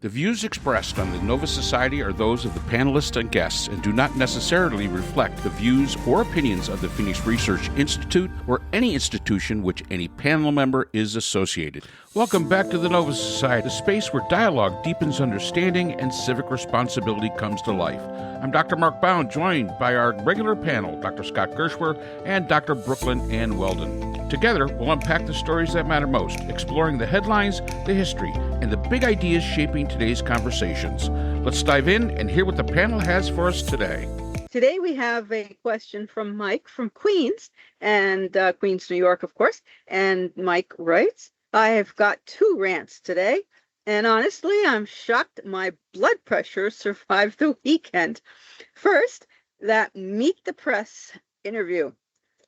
The views expressed on the Nova Society are those of the panelists and guests and do not necessarily reflect the views or opinions of the Phoenix Research Institute or any institution which any panel member is associated. Welcome back to the Nova Society, a space where dialogue deepens understanding and civic responsibility comes to life. I'm Dr. Mark Bound, joined by our regular panel, Dr. Scott Gershwer and Dr. Brooklyn Ann Weldon. Together, we'll unpack the stories that matter most, exploring the headlines, the history, and the big ideas shaping today's conversations. Let's dive in and hear what the panel has for us today. Today we have a question from Mike from Queens, and Queens, New York, of course. And Mike writes, I have got 2 rants today, and honestly, I'm shocked my blood pressure survived the weekend. First, that Meet the Press interview.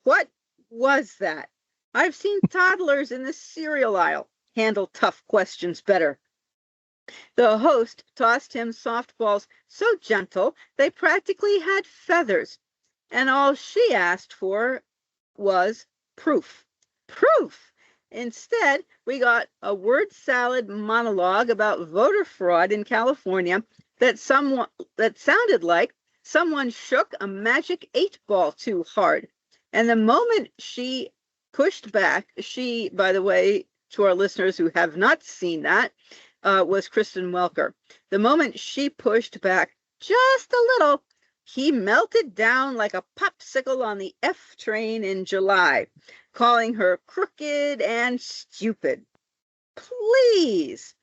What was that? I've seen toddlers in the cereal aisle handle tough questions better. The host tossed him softballs so gentle they practically had feathers, and all she asked for was proof. Proof! Instead, we got a word salad monologue about voter fraud in California that sounded like someone shook a magic 8-ball too hard. And the moment she pushed back, she, by the way, to our listeners who have not seen that, was Kristen Welker. The moment she pushed back just a little, he melted down like a popsicle on the F train in July, calling her crooked and stupid. Please!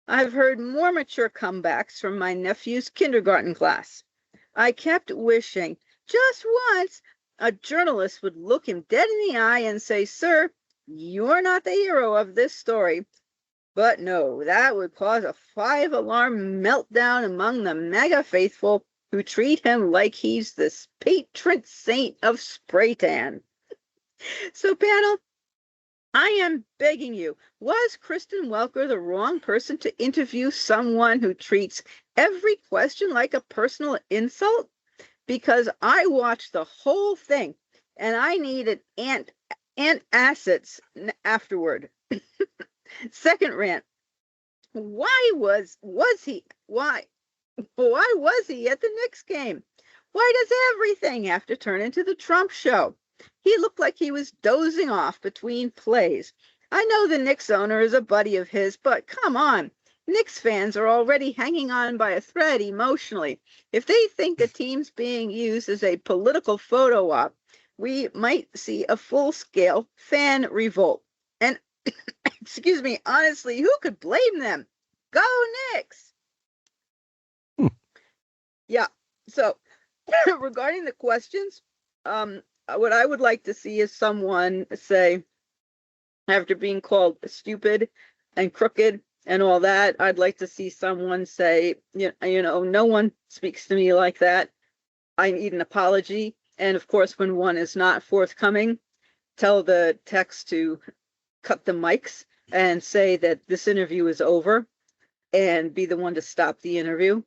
I've heard more mature comebacks from my nephew's kindergarten class. I kept wishing, just once, a journalist would look him dead in the eye and say, Sir, you're not the hero of this story. But no, that would cause a 5-alarm meltdown among the MAGA faithful who treat him like he's the patron saint of spray tan. So, panel, I am begging you, was Kristen Welker the wrong person to interview someone who treats every question like a personal insult? Because I watched the whole thing and I needed antacids afterward. Second rant. Why was he at the Knicks game? Why does everything have to turn into the Trump show? He looked like he was dozing off between plays. I know the Knicks owner is a buddy of his, but come on. Knicks fans are already hanging on by a thread emotionally. If they think the team's being used as a political photo op, we might see a full-scale fan revolt. And, excuse me, honestly, who could blame them? Go Knicks! Yeah, so regarding the questions, what I would like to see is someone say, after being called stupid and crooked, and all that, I'd like to see someone say, you know, no one speaks to me like that. I need an apology. And of course, when one is not forthcoming, tell the text to cut the mics and say that this interview is over and be the one to stop the interview,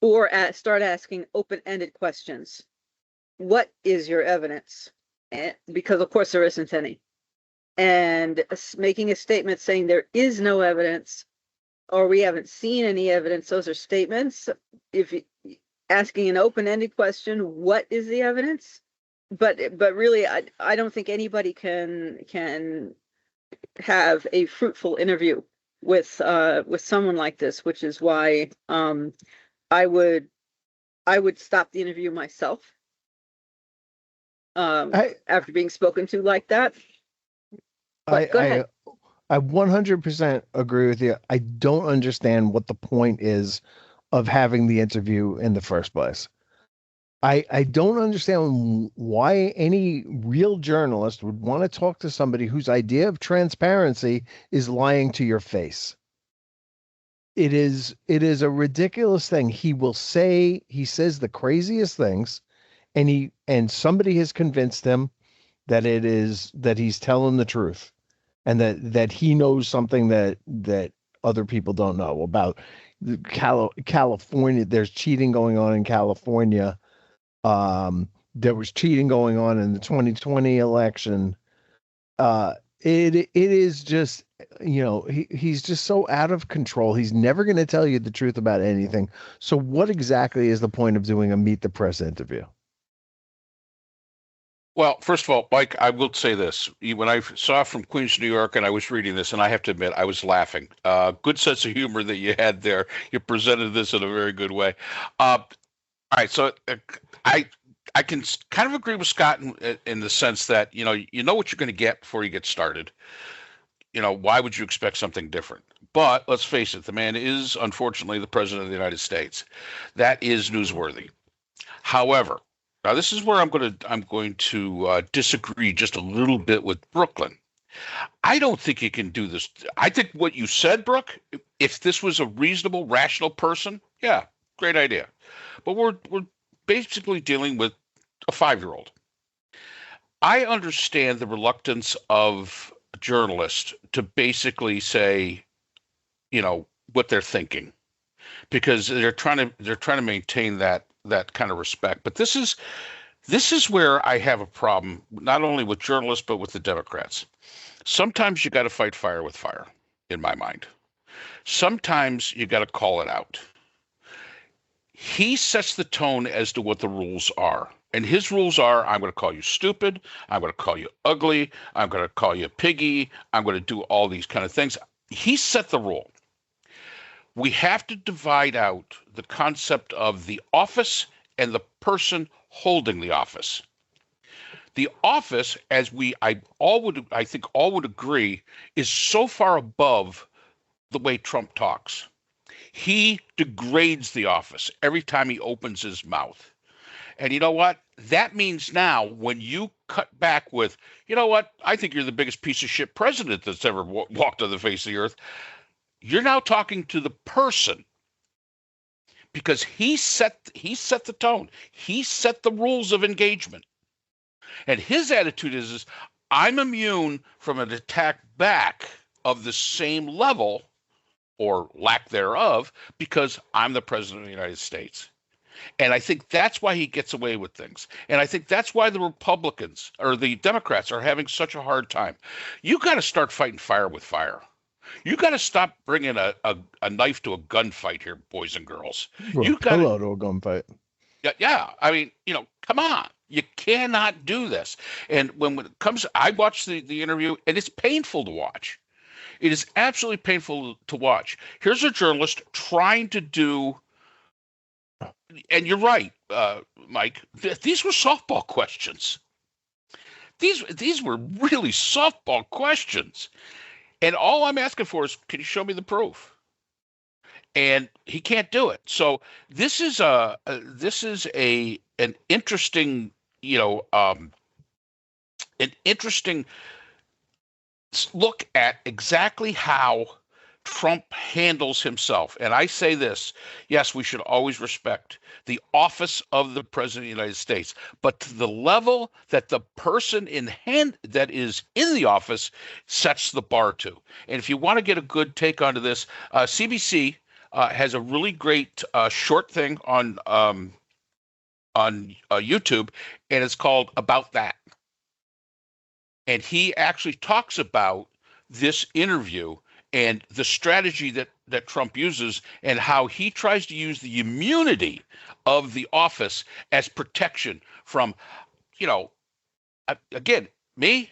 or start asking open-ended questions. What is your evidence? Because of course there isn't any. And making a statement saying there is no evidence, or we haven't seen any evidence, those are statements. If you, asking an open-ended question, what is the evidence? But really, I don't think anybody can have a fruitful interview with someone like this, which is why I would stop the interview myself after being spoken to like that. But go ahead. I 100% agree with you. I don't understand what the point is of having the interview in the first place. I don't understand why any real journalist would want to talk to somebody whose idea of transparency is lying to your face. It is a ridiculous thing. He says the craziest things, and somebody has convinced him that he's telling the truth. And that he knows something that other people don't know about California. There's cheating going on in California. There was cheating going on in the 2020 election. It is just, he's just so out of control. He's never going to tell you the truth about anything. So what exactly is the point of doing a meet the press interview? Well, first of all, Mike, I will say this. When I saw from Queens, New York, and I was reading this, and I have to admit, I was laughing. Good sense of humor that you had there. You presented this in a very good way. All right, so I I can kind of agree with Scott in the sense that, you know what you're going to get before you get started. Why would you expect something different? But let's face it, the man is unfortunately the president of the United States. That is newsworthy. However, now this is where I'm going to disagree just a little bit with Brooklyn. I don't think you can do this. I think what you said, Brooke, if this was a reasonable, rational person, yeah, great idea. But we're basically dealing with a 5-year-old. I understand the reluctance of journalists to basically say, what they're thinking, because they're trying to maintain that kind of respect. But this is where I have a problem, not only with journalists but with the Democrats. Sometimes you got to fight fire with fire, in my mind. Sometimes you got to call it out. He sets the tone as to what the rules are. And his rules are, I'm going to call you stupid, I'm going to call you ugly, I'm going to call you piggy, I'm going to do all these kind of things. He set the rule. We have to divide out the concept of the office and the person holding the office. The office, as I think all would agree, is so far above the way Trump talks. He degrades the office every time he opens his mouth. And you know what? That means now when you cut back with, you know what? I think you're the biggest piece of shit president that's ever walked on the face of the earth. You're now talking to the person, because he set the tone. He set the rules of engagement. And his attitude is I'm immune from an attack back of the same level or lack thereof because I'm the president of the United States. And I think that's why he gets away with things. And I think that's why the Republicans or the Democrats are having such a hard time. You got to start fighting fire with fire. You got to stop bringing a knife to a gunfight here, boys and girls. You got to a gunfight. Yeah. I mean, come on. You cannot do this. And when it comes, I watched the interview, and it's painful to watch. It is absolutely painful to watch. Here's a journalist trying to do, and you're right, Mike, these were softball questions. These were really softball questions. And all I'm asking for is, can you show me the proof? And he can't do it. So this is an interesting, an interesting look at exactly how Trump handles himself. And I say this, yes, we should always respect the office of the president of the United States, but to the level that the person that is in the office sets the bar to. And if you want to get a good take onto this, CBC has a really great short thing on YouTube, and it's called About That. And he actually talks about this interview and the strategy that Trump uses and how he tries to use the immunity of the office as protection from, again, me,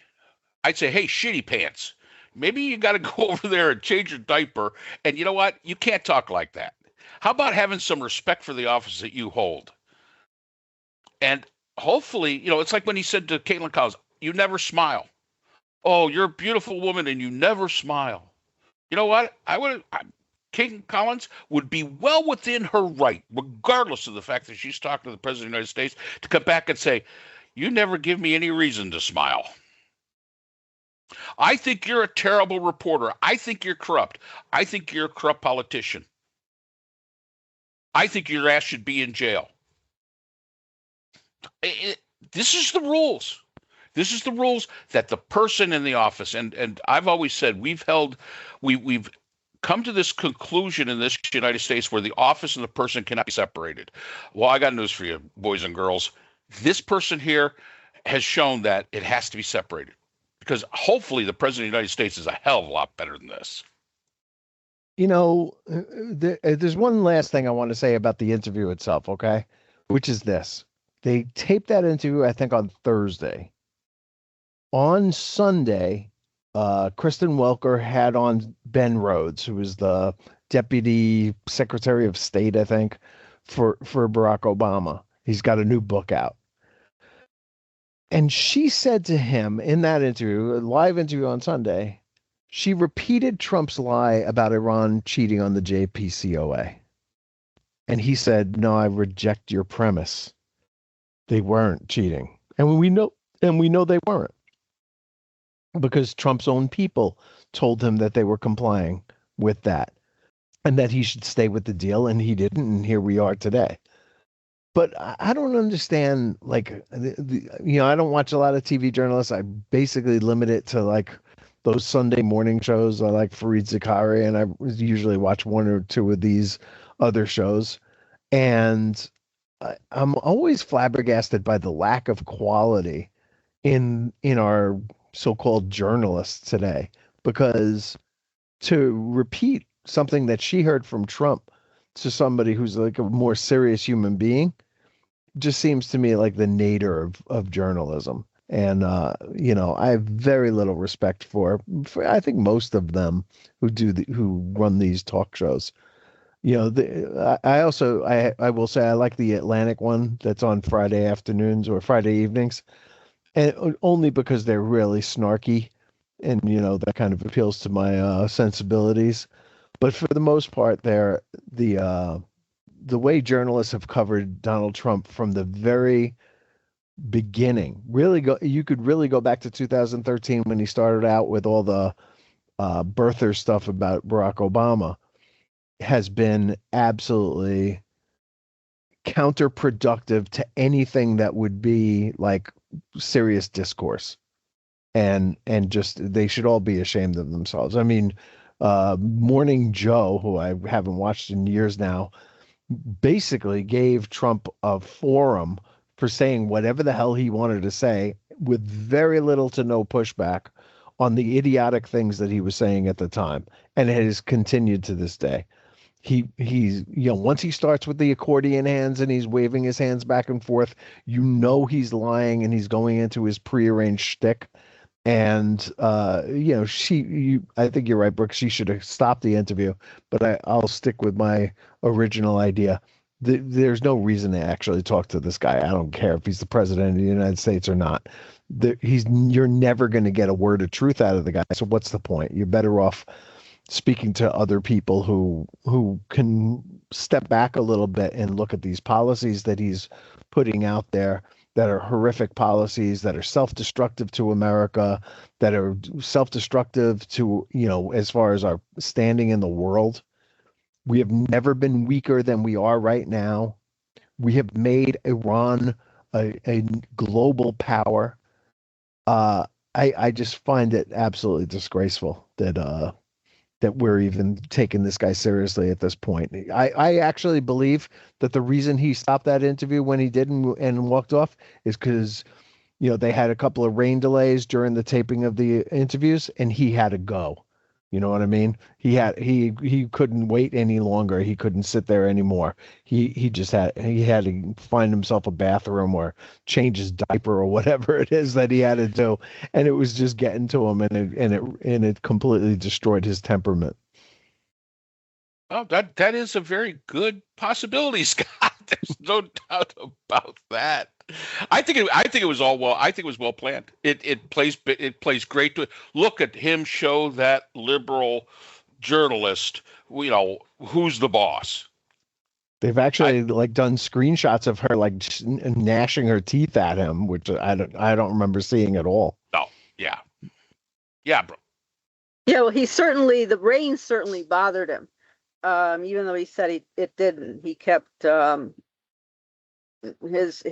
I'd say, hey, shitty pants, maybe you got to go over there and change your diaper. And you know what? You can't talk like that. How about having some respect for the office that you hold? And hopefully, it's like when he said to Caitlin Collins, you never smile. Oh, you're a beautiful woman and you never smile. You know what? Caitlin Collins would be well within her right, regardless of the fact that she's talking to the president of the United States, to come back and say, you never give me any reason to smile. I think you're a terrible reporter. I think you're corrupt. I think you're a corrupt politician. I think your ass should be in jail. This is the rules. This is the rules that the person in the office, and I've always said we've come to this conclusion in this United States where the office and the person cannot be separated. Well, I got news for you, boys and girls. This person here has shown that it has to be separated, Because hopefully the president of the United States is a hell of a lot better than this. There's one last thing I want to say about the interview itself, okay? Which is this. They taped that interview, I think, on Thursday. On Sunday, Kristen Welker had on Ben Rhodes, who was the Deputy Secretary of State, I think, for Barack Obama. He's got a new book out. And she said to him in that interview, a live interview on Sunday, she repeated Trump's lie about Iran cheating on the JPCOA. And he said, no, I reject your premise. They weren't cheating. And we know they weren't. Because Trump's own people told him that they were complying with that and that he should stay with the deal, and he didn't, and here we are today. But I don't understand, like, I don't watch a lot of TV journalists. I basically limit it to, like, those Sunday morning shows. I like Fareed Zakaria, and I usually watch one or two of these other shows. And I'm always flabbergasted by the lack of quality in our so-called journalists today, because to repeat something that she heard from Trump to somebody who's like a more serious human being just seems to me like the nadir of journalism. And I have very little respect for I think most of them who run these talk shows. I will say I like the Atlantic one that's on Friday afternoons or Friday evenings, and only because they're really snarky, and that kind of appeals to my sensibilities. But for the most part, the way journalists have covered Donald Trump from the very beginning, you could really go back to 2013 when he started out with all the birther stuff about Barack Obama, has been absolutely counterproductive to anything that would be like serious discourse. And just they should all be ashamed of themselves. I mean, Morning Joe, who I haven't watched in years now, basically gave Trump a forum for saying whatever the hell he wanted to say with very little to no pushback on the idiotic things that he was saying at the time. And it has continued to this day. He's once he starts with the accordion hands and he's waving his hands back and forth, he's lying and he's going into his prearranged shtick. And I think you're right, Brooke. She should have stopped the interview, but I'll stick with my original idea. There's no reason to actually talk to this guy. I don't care if he's the president of the United States or not. You're never going to get a word of truth out of the guy. So what's the point? You're better off speaking to other people who can step back a little bit and look at these policies that he's putting out there, that are horrific policies, that are self-destructive to America, that are self-destructive to, as far as our standing in the world. We have never been weaker than we are right now. We have made Iran a global power. I just find it absolutely disgraceful that we're even taking this guy seriously at this point. I actually believe that the reason he stopped that interview when he did and walked off is because, they had a couple of rain delays during the taping of the interviews and he had to go. You know what I mean? He couldn't wait any longer. He couldn't sit there anymore. He had to find himself a bathroom or change his diaper or whatever it is that he had to do, and it was just getting to him, and it completely destroyed his temperament. Oh, that is a very good possibility, Scott. There's no doubt about that. I think it was all well. I think it was well planned. It plays great to look at him show that liberal journalist, who's the boss. They've actually done screenshots of her gnashing her teeth at him, which I don't remember seeing at all. No, yeah, bro. Yeah, well, the rain certainly bothered him. Even though he said it didn't, he kept his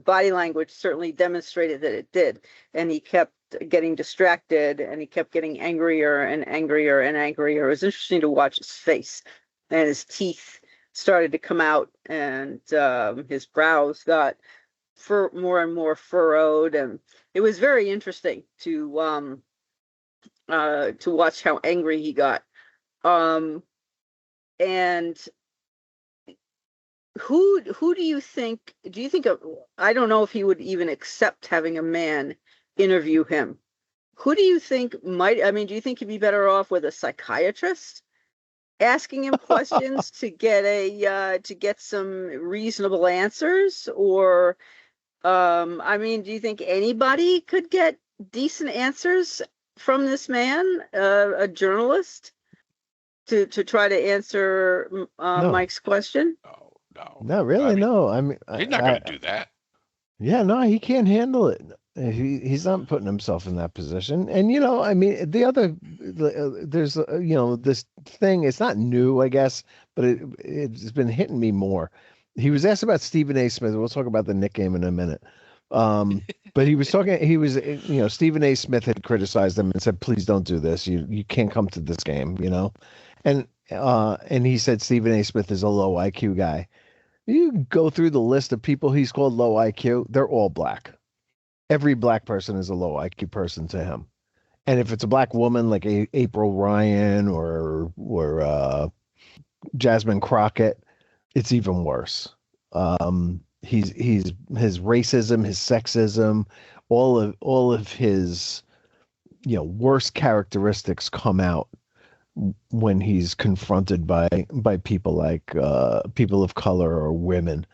body language certainly demonstrated that it did, and he kept getting distracted, and he kept getting angrier and angrier and angrier. It was interesting to watch his face, and his teeth started to come out, and his brows got more and more furrowed, and it was very interesting to watch how angry he got. Um, and who do you think? Do you think? I don't know if he would even accept having a man interview him. Who do you think might? I mean, do you think he'd be better off with a psychiatrist asking him questions to get some reasonable answers, or I mean, do you think anybody could get decent answers from this man, a journalist, to try to answer No. Mike's question? No. Not really. I mean, no, I mean, he's not going to do that. Yeah, no, he can't handle it. He's not putting himself in that position. And I mean, there's this thing. It's not new, I guess, but it's been hitting me more. He was asked about Stephen A. Smith. We'll talk about the Nick game in a minute. But he was talking. Stephen A. Smith had criticized him and said, "Please don't do this. You can't come to this game." And he said Stephen A. Smith is a low IQ guy. You go through the list of people he's called low IQ, they're all black. Every black person is a low IQ person to him. And if it's a black woman like April Ryan or Jasmine Crockett, it's even worse. His racism, his sexism, all of his worst characteristics come out when he's confronted by people like people of color or women,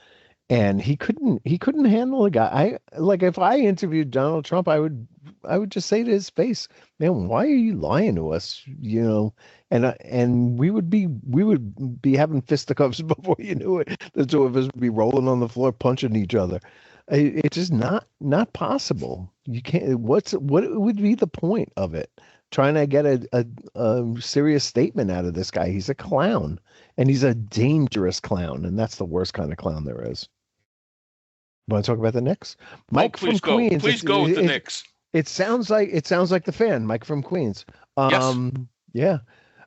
and he couldn't handle a guy. If I interviewed Donald Trump, I would just say to his face, "Man, why are you lying to us?" And we would be having fisticuffs before you knew it. The two of us would be rolling on the floor punching each other. It's just not possible. You can't. What would be the point of it? Trying to get a serious statement out of this guy. He's a clown, and he's a dangerous clown, and that's the worst kind of clown there is. Want to talk about the Knicks? Mike from Queens. Please go with the Knicks. It sounds like the fan, Mike from Queens. Yes. Yeah.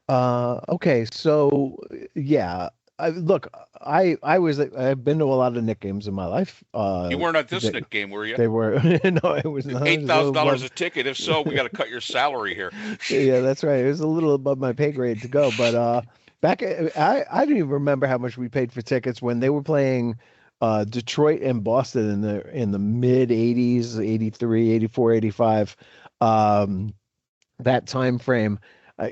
Okay. So yeah. I've been to a lot of Knicks games in my life. You weren't at this Knicks game, were you? They were. No, it was not. $8,000 a ticket. If so, we got to cut your salary here. Yeah, that's right. It was a little above my pay grade to go, but I don't even remember how much we paid for tickets when they were playing Detroit and Boston in the mid 80s, 83, 84, 85. That time frame.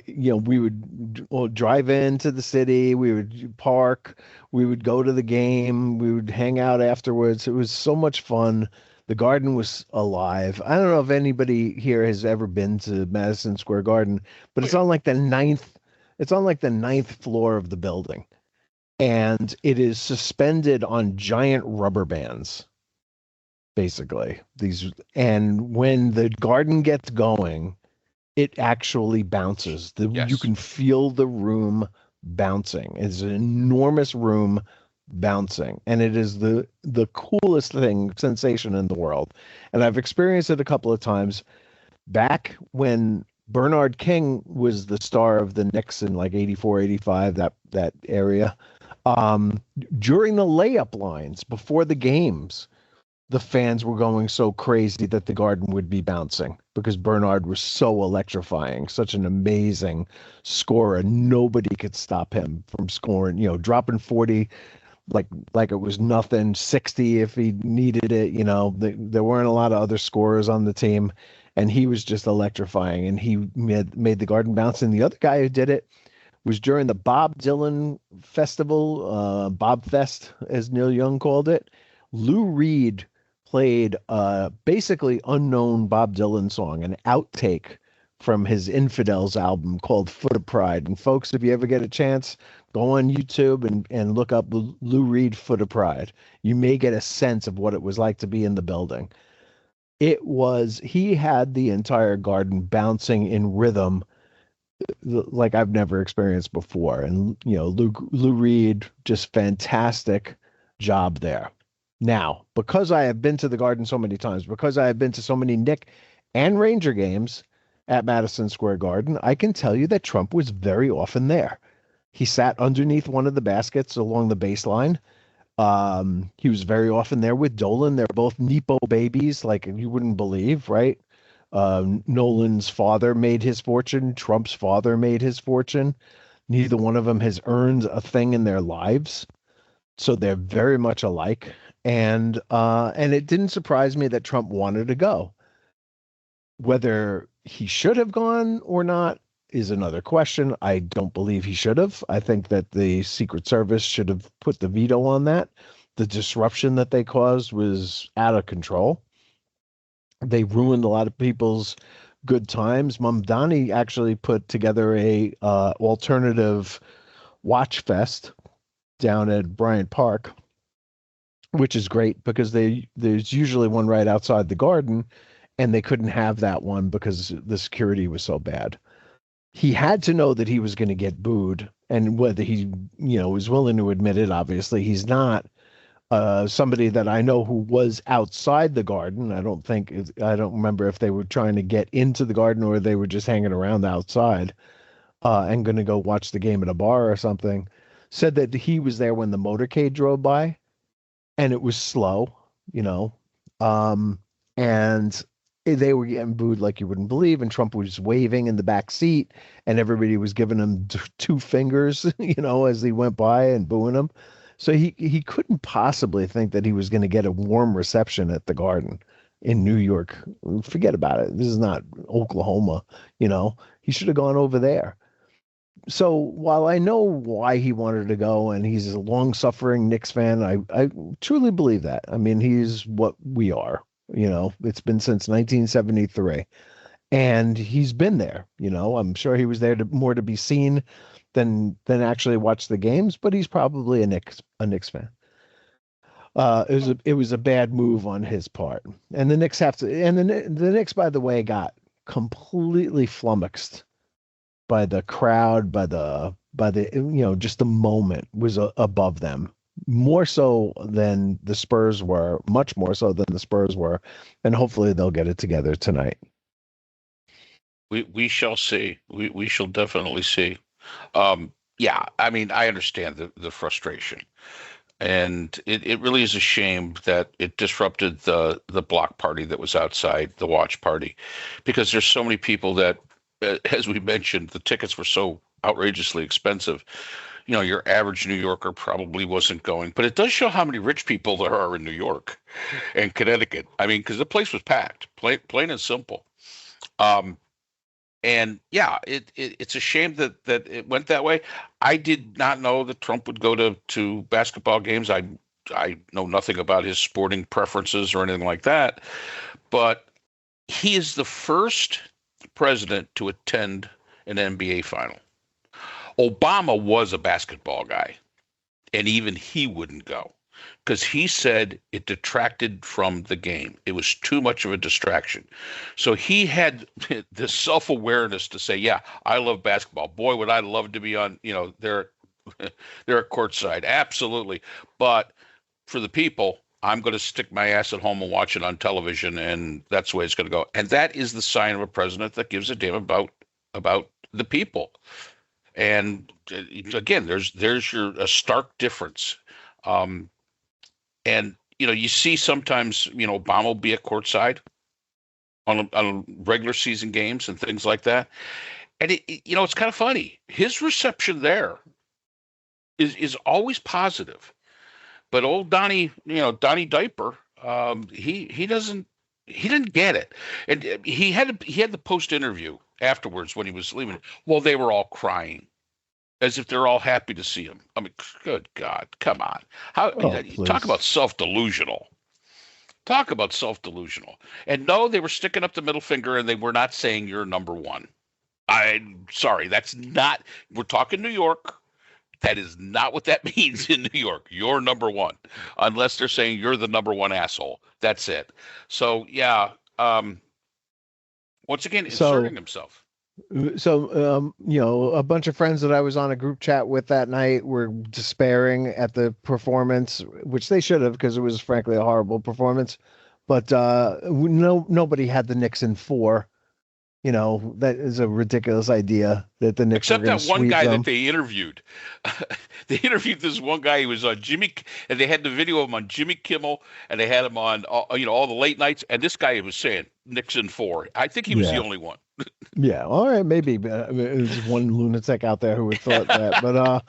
We would drive into the city, we would park, we would go to the game, we would hang out afterwards. It was so much fun. The Garden was alive. I don't know if anybody here has ever been to Madison Square Garden, but it's on like the ninth floor of the building. And it is suspended on giant rubber bands, basically. And when the Garden gets going, it actually bounces. Yes. You can feel the room bouncing. It's an enormous room bouncing, and it is the coolest sensation in the world. And I've experienced it a couple of times. Back when Bernard King was the star of the Knicks in like 84, 85, that area, during the layup lines before the games, the fans were going so crazy that the Garden would be bouncing because Bernard was so electrifying, such an amazing scorer. Nobody could stop him from scoring, dropping 40 like it was nothing, 60 if he needed it. There weren't a lot of other scorers on the team, and he was just electrifying, and he made the Garden bounce. And the other guy who did it was during the Bob Dylan festival, Bob Fest, as Neil Young called it. Lou Reed played a basically unknown Bob Dylan song, an outtake from his Infidels album called Foot of Pride. And folks, if you ever get a chance, go on YouTube and look up Lou Reed Foot of Pride. You may get a sense of what it was like to be in the building. He had the entire Garden bouncing in rhythm like I've never experienced before. And, Lou Reed, just fantastic job there. Now, because I have been to the Garden so many times, because I have been to so many Knick and Ranger games at Madison Square Garden, I can tell you that Trump was very often there. He sat underneath one of the baskets along the baseline. He was very often there with Dolan. They're both Nepo babies, like you wouldn't believe, right? Nolan's father made his fortune. Trump's father made his fortune. Neither one of them has earned a thing in their lives, so they're very much alike. And it didn't surprise me that Trump wanted to go. Whether he should have gone or not is another question. I don't believe he should have. I think that the Secret Service should have put the veto on that. The disruption that they caused was out of control. They ruined a lot of people's good times. Mamdani actually put together a alternative watch fest down at Bryant Park, which is great because there's usually one right outside the garden, and they couldn't have that one because the security was so bad. He had to know that he was going to get booed, and whether he, was willing to admit it, obviously he's not. Somebody that I know who was outside the garden, I don't remember if they were trying to get into the garden or they were just hanging around outside and going to go watch the game at a bar or something, said that he was there when the motorcade drove by and it was slow, and they were getting booed like you wouldn't believe, and Trump was waving in the back seat, and everybody was giving him two fingers, as he went by and booing him. So he couldn't possibly think that he was going to get a warm reception at the Garden in New York. Forget about it. This is not Oklahoma, He should have gone over there. So while I know why he wanted to go, and he's a long-suffering Knicks fan, I truly believe that. I mean, he's what we are. It's been since 1973, and he's been there. I'm sure he was there more to be seen than actually watch the games, but he's probably a Knicks fan. It was a bad move on his part, and the Knicks have to. And the Knicks, by the way, got completely flummoxed by the crowd, by the just the moment was above them, more so than the Spurs were, much more so than the Spurs were, and hopefully they'll get it together tonight. We shall see. We shall definitely see. Yeah, I mean, I understand the frustration, and it really is a shame that it disrupted the block party that was outside, the watch party, because there's so many people that, as we mentioned, the tickets were so outrageously expensive. Your average New Yorker probably wasn't going, but it does show how many rich people there are in New York and Connecticut. I mean, because the place was packed, plain and simple. And yeah, it's a shame that it went that way. I did not know that Trump would go to basketball games. I know nothing about his sporting preferences or anything like that, but he is the first president to attend an NBA final. Obama was a basketball guy, and even he wouldn't go because he said it detracted from the game. It was too much of a distraction. So he had this self-awareness to say, yeah, I love basketball. Boy, would I love to be on, they're at courtside. Absolutely. But for the people, I'm going to stick my ass at home and watch it on television, and that's the way it's going to go. And that is the sign of a president that gives a damn about the people. And again, there's a stark difference. And you see sometimes Obama will be at courtside on regular season games and things like that, and it's kind of funny. His reception there is always positive. But old Donnie Diaper, he didn't get it, and he had the post interview afterwards when he was leaving. Well, they were all crying, as if they're all happy to see him. I mean, good God, come on! Talk about self-delusional. Talk about self-delusional. And no, they were sticking up the middle finger, and they were not saying you're number one. I'm sorry, that's not. We're talking New York. That is not what that means in New York. You're number one, unless they're saying you're the number one asshole. That's it. So yeah, once again, inserting himself. So, a bunch of friends that I was on a group chat with that night were despairing at the performance, which they should have, because it was frankly a horrible performance. But nobody had the Knicks in 4. That is a ridiculous idea. that the Knicks were Except going to that one sweep guy them. that they interviewed. They interviewed this one guy. He was on Jimmy, and they had the video of him on Jimmy Kimmel, and they had him on all the late nights. And this guy was saying Nixon 4. I think he was the Yeah. only one. Yeah, all right, maybe. But I mean, there's one lunatic out there who would thought that. But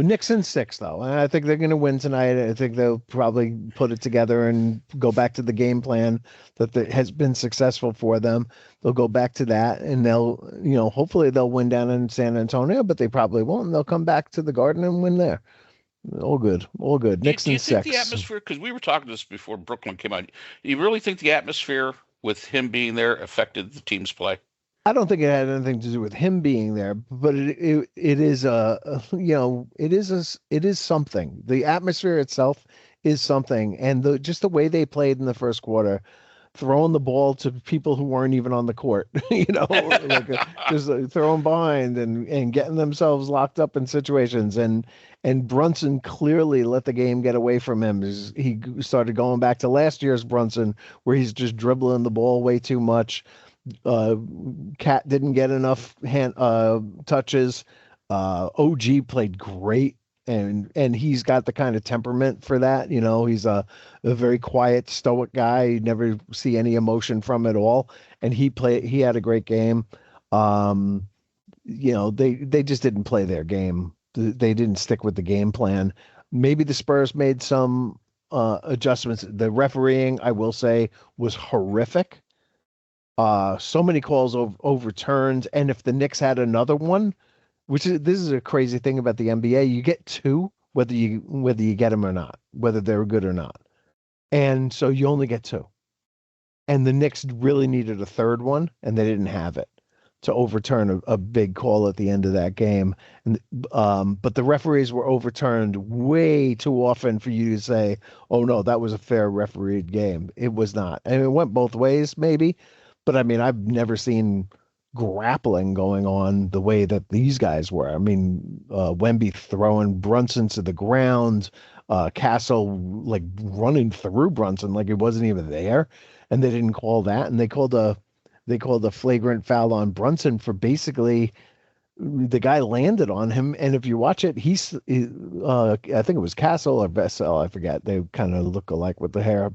Nixon 6 though, and I think they're going to win tonight. I think they'll probably put it together and go back to the game plan has been successful for them. They'll go back to that, and hopefully they'll win down in San Antonio, but they probably won't. And they'll come back to the Garden and win there. All good, all good. Do Nixon you think the 6. atmosphere? Because we were talking this before Brooklyn came out. Do you really think the atmosphere with him being there affected the team's play? I don't think it had anything to do with him being there, but it is it is something. The atmosphere itself is something, and just the way they played in the first quarter, throwing the ball to people who weren't even on the court, just throwing behind and getting themselves locked up in situations, and Brunson clearly let the game get away from him. He started going back to last year's Brunson, where he's just dribbling the ball way too much. Cat didn't get enough hand touches. OG played great, and he's got the kind of temperament for that. He's a very quiet, stoic guy. You never see any emotion from it all, and he had a great game. They just didn't play their game. They didn't stick with the game plan. Maybe the Spurs made some adjustments. The refereeing, I will say, was horrific. So many calls overturned, and if the Knicks had another one, this is a crazy thing about the NBA, you get two, whether you get them or not, whether they're good or not, and so you only get two. And the Knicks really needed a third one, and they didn't have it to overturn a big call at the end of that game. And but the referees were overturned way too often for you to say, "Oh no, that was a fair refereed game." It was not. I mean, it went both ways, maybe. But I mean, I've never seen grappling going on the way that these guys were. I mean, Wemby throwing Brunson to the ground, Castle like running through Brunson like he wasn't even there, and they didn't call that. And they called a flagrant foul on Brunson for basically the guy landed on him. And if you watch it, I think it was Castle or Vessel, I forget. They kind of look alike with the hair.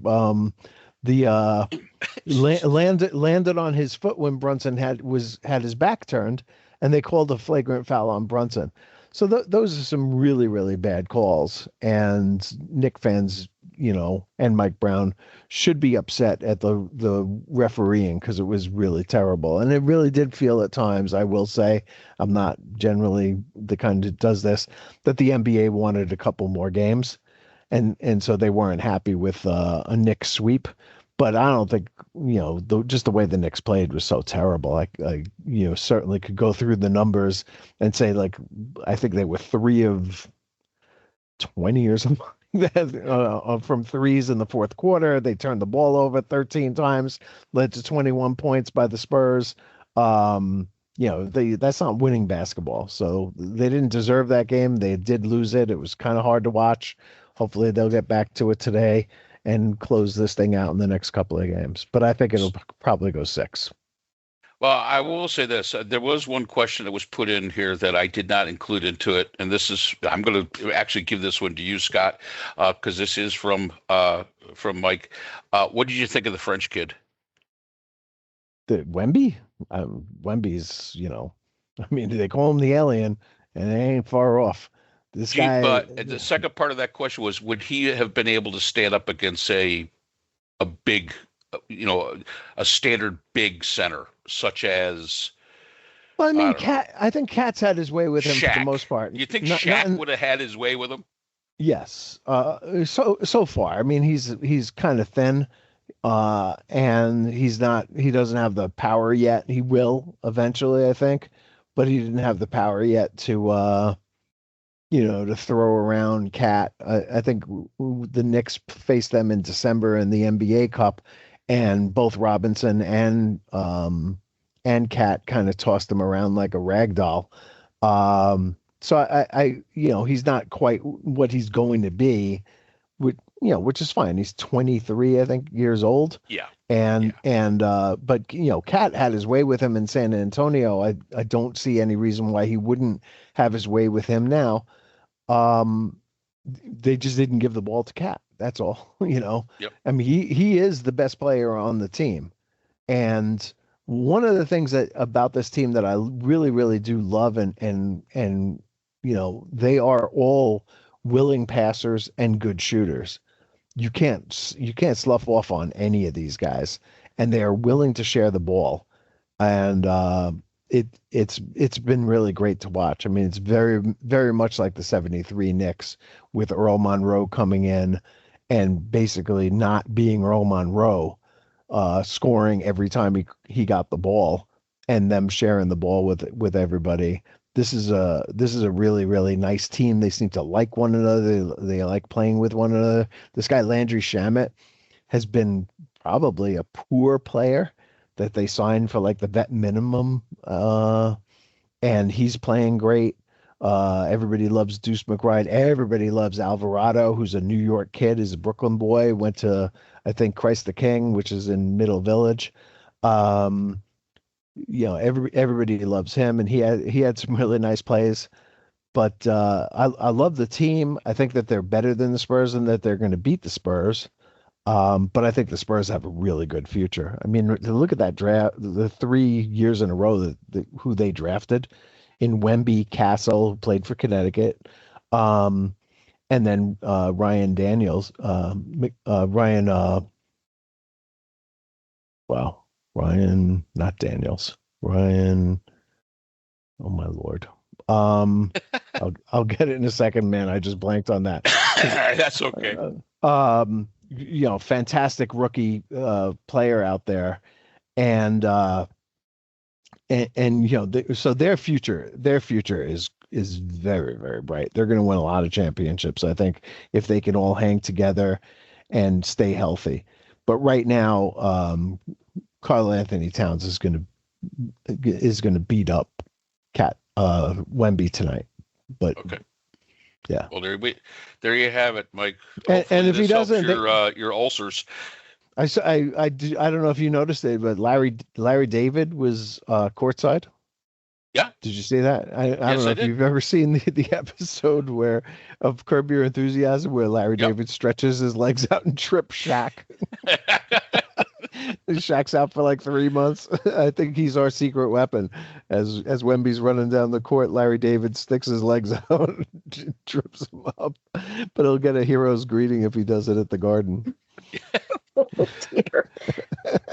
Landed on his foot when Brunson had his back turned, and they called a flagrant foul on Brunson. So those are some really, really bad calls, and Knick fans, and Mike Brown should be upset at the refereeing, because it was really terrible, and it really did feel at times. I will say, I'm not generally the kind that does this, that the NBA wanted a couple more games. And so they weren't happy with a Knicks sweep, but I don't think just the way the Knicks played was so terrible. I certainly could go through the numbers and say, like, I think they were 3 of 20 or something from threes in the fourth quarter. They turned the ball over 13 times, led to 21 points by the Spurs. That's not winning basketball. So they didn't deserve that game. They did lose it. It was kind of hard to watch. Hopefully they'll get back to it today and close this thing out in the next couple of games. But I think it'll probably go 6. Well, I will say this. There was one question that was put in here that I did not include into it. And I'm going to actually give this one to you, Scott, because this is from Mike. What did you think of the French kid? The Wemby? Wemby's, I mean, they call him the alien, and they ain't far off. This guy. But the second part of that question was, would he have been able to stand up against a big, a standard big center, such as? Well, I mean, I think Cat's had his way with him Shaq. for the most part. You think Shaq would have had his way with him? Yes. So far, I mean, he's kind of thin, and he doesn't have the power yet. He will eventually, I think, but he didn't have the power yet to throw around Cat. I think the Knicks faced them in December in the NBA Cup, and both Robinson and Cat kind of tossed him around like a rag doll. So I he's not quite what he's going to be, which is fine. He's 23, I think, years old. Yeah. But Cat had his way with him in San Antonio. I don't see any reason why he wouldn't have his way with him now. They just didn't give the ball to Cat. That's all. Yep. I mean, he is the best player on the team. And one of the things about this team that I really, really do love and they are all willing passers and good shooters. You can't slough off on any of these guys, and they are willing to share the ball. And it's been really great to watch. I mean, it's very, very much like the 73 Knicks with Earl Monroe coming in and basically not being Earl Monroe, scoring every time he got the ball, and them sharing the ball with everybody. This is a really, really nice team. They seem to like one another. They like playing with one another. This guy Landry Shamet has been probably a poor player that they signed for like the vet minimum, and he's playing great. Everybody loves Deuce McBride. Everybody loves Alvarado, who's a New York kid, is a Brooklyn boy, went to, I think, Christ the King, which is in Middle Village. Everybody loves him, and he had some really nice plays. But I love the team. I think that they're better than the Spurs and that they're going to beat the Spurs. But I think the Spurs have a really good future. I mean, look at that draft, the 3 years in a row who they drafted in Wemby, Castle, who played for Connecticut, and then Ryan Daniels, Ryan, not Daniels, Ryan. Oh my Lord. I'll get it in a second, man. I just blanked on that. That's okay. Fantastic rookie player out there, and so their future is very, very bright. They're going to win a lot of championships, I think, if they can all hang together and stay healthy. But right now, Karl Anthony Towns is going to beat up Wemby tonight. But okay. Yeah. Well, there you have it, Mike. And if he doesn't, your ulcers. I don't know if you noticed it, but Larry David was courtside. Yeah. Did you see that? I don't know if you've ever seen the episode of Curb Your Enthusiasm where Larry David stretches his legs out and trips Shaq. Shaq's out for like 3 months. I think he's our secret weapon. As Wemby's running down the court, Larry David sticks his legs out and trips him up. But he'll get a hero's greeting if he does it at the Garden. Oh, dear.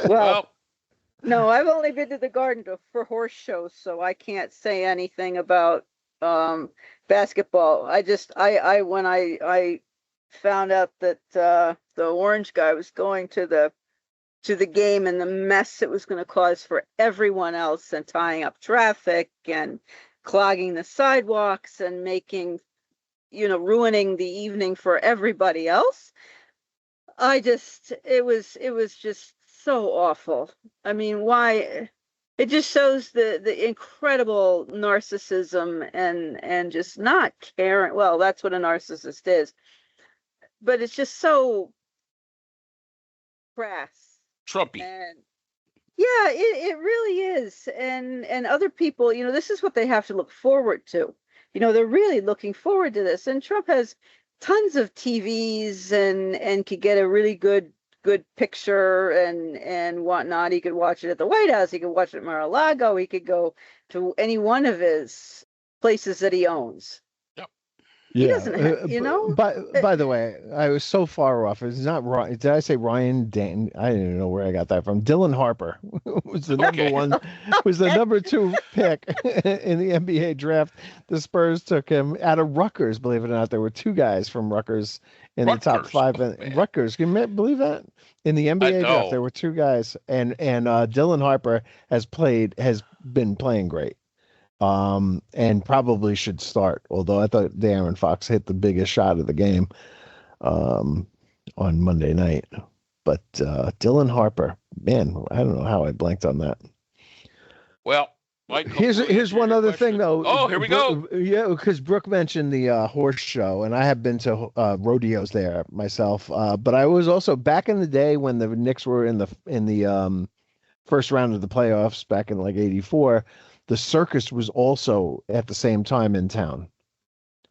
Well, no, I've only been to the Garden for horse shows, so I can't say anything about basketball. When I found out that the orange guy was going to the game and the mess it was going to cause for everyone else, and tying up traffic and clogging the sidewalks and ruining the evening for everybody else. It was just so awful. I mean, why? It just shows the incredible narcissism and just not caring. Well, that's what a narcissist is. But it's just so crass. Trumpy. And yeah, it really is. And other people, this is what they have to look forward to. They're really looking forward to this. And Trump has tons of TVs and could get a really good picture and whatnot. He could watch it at the White House. He could watch it at Mar-a-Lago. He could go to any one of his places that he owns. He doesn't have, By the way, I was so far off. It's not Ryan. Did I say Ryan Dan? I didn't even know where I got that from. Dylan Harper was the number one, was the number 2 pick in the NBA draft. The Spurs took him out of Rutgers. Believe it or not, there were 2 guys from Rutgers in the top 5. Rutgers, can you believe that? In the NBA draft, there were 2 guys, and Dylan Harper has been playing great. And probably should start, although I thought De'Aaron Fox hit the biggest shot of the game on Monday night. But Dylan Harper, man, I don't know how I blanked on that. Well, Mike, Here's hopefully here's answered one your other question. thing though. Oh, here we go. Yeah, because Brooke mentioned the horse show, and I have been to rodeos there myself. But I was also back in the day when the Knicks were in the first round of the playoffs back in like '84. The circus was also at the same time in town,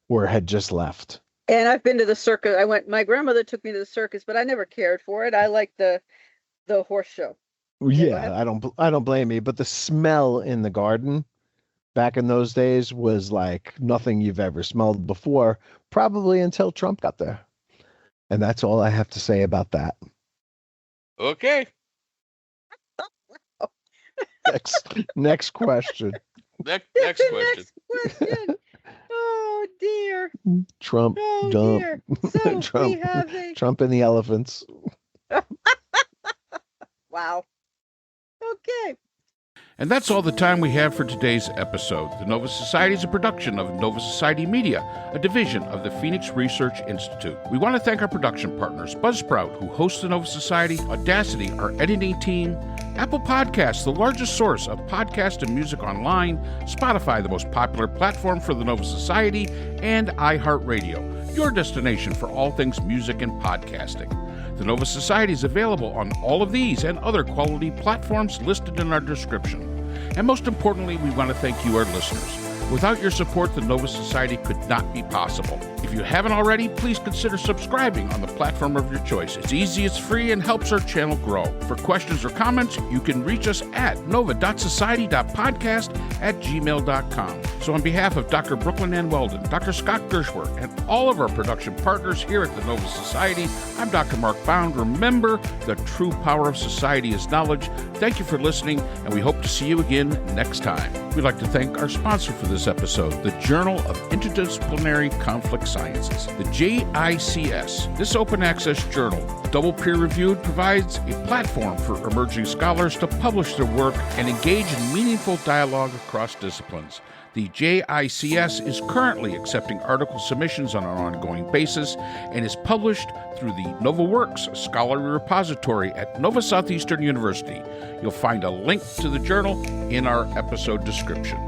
or had just left. And I've been to the circus. My grandmother took me to the circus, but I never cared for it. I like the horse show. Yeah, I don't blame you, but the smell in the garden back in those days was like nothing you've ever smelled before, probably until Trump got there. And that's all I have to say about that. Okay. Next question. Next Next question. question. Oh dear. Trump Oh dump. dear. So Trump, we have a Trump and the elephants. wow. Okay. And that's all the time we have for today's episode. The Nova Society is a production of Nova Society Media, a division of the Phoenix Research Institute. We want to thank our production partners, Buzzsprout, who hosts the Nova Society, Audacity, our editing team, Apple Podcasts, the largest source of podcast and music online, Spotify, the most popular platform for the Nova Society, and iHeartRadio, your destination for all things music and podcasting. The Nova Society is available on all of these and other quality platforms listed in our description. And most importantly, we want to thank you, our listeners. Without your support, the Nova Society could not be possible. If you haven't already, please consider subscribing on the platform of your choice. It's easy, it's free, and helps our channel grow. For questions or comments, you can reach us at nova.society.podcast@gmail.com. So on behalf of Dr. Brooklyn Ann Weldon, Dr. Scott Gershworth, and all of our production partners here at the Nova Society, I'm Dr. Mark Bound. Remember, the true power of society is knowledge. Thank you for listening, and we hope to see you again next time. We'd like to thank our sponsor for this episode, the Journal of Interdisciplinary Conflict Sciences, the JICS. This open access journal, double peer-reviewed, provides a platform for emerging scholars to publish their work and engage in meaningful dialogue across disciplines. The JICS is currently accepting article submissions on an ongoing basis and is published through the NovaWorks Scholarly Repository at Nova Southeastern University. You'll find a link to the journal in our episode description.